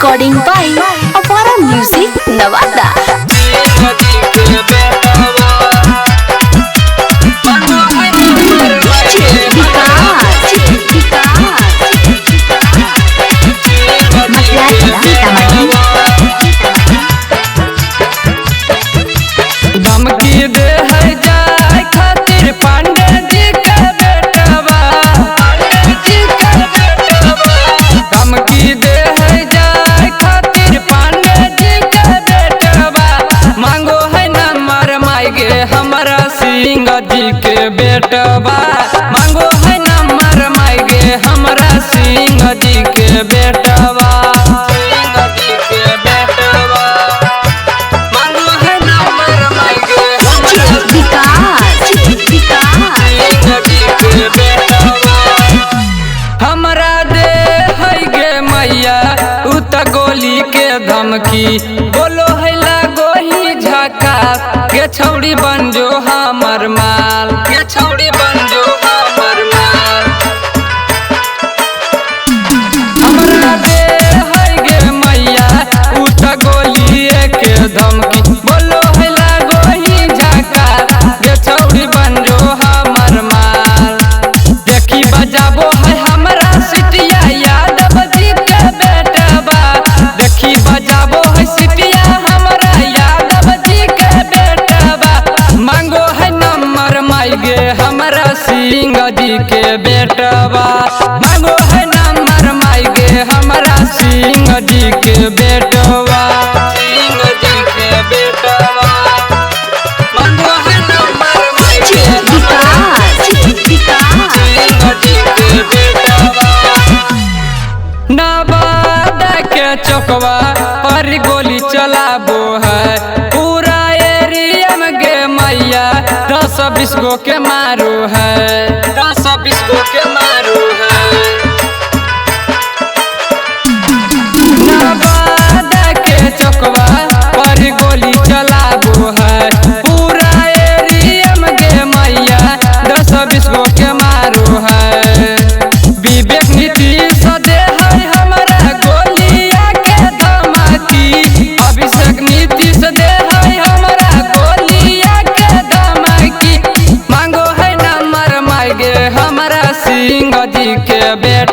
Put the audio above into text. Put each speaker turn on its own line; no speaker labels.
Recording by Avara Music, Nevada.
धमकी दे है जाए खातिर पांडे जी का बेटवा, धमकी दे है जाए खातिर पांडे जी का बेटवा। मांगो है नंबर मांगे हमारा सिंह जी के बेटवा, मांगो है नंबर मांगे हमारा सिंह जी के बेटवा। हमरा दे है गे मैया उत गोली के धमकी, बोलो है लागो ही झका के छौड़ी बन जो हमर माल, के छौड़ी बन जो हमर माल। हमरा दे है गे मैया उत गोली के धमकी, बोलो है लागो ही झका के छौड़ी बन जो हमर माल। देखी बजाबो है हमरा सिटिया यादव जी के बेटवा, देखी बजाबो है सिटिया हमरा यादव जी के बेटवा। मांगो है नंबर मांगे हमरा सिंह जी के बेटवा, मांगो है नंबर मांगे हमरा सिंह जी के बेटवा, सिंह जी के बेटवा। मांगो है नंबर मांगे नवादा के चौकवा पर गोली चलाबो है, पूरा एरिया में गे मैया 10-20 गो के मारो है, 10-20 गो के मारो है। नवादा के चौकवा पर गोली चलाबो है, पूरा एरिया में गे मैया 10-20 गो के मारो है। विवेक नीतीश दे है हमरा गोलिया के धमकी, अभिषेक नीतीश दे है हमरा गोलिया के धमकी। मांगो है नंबर मांगे हमरा सिंह जी के बेटा।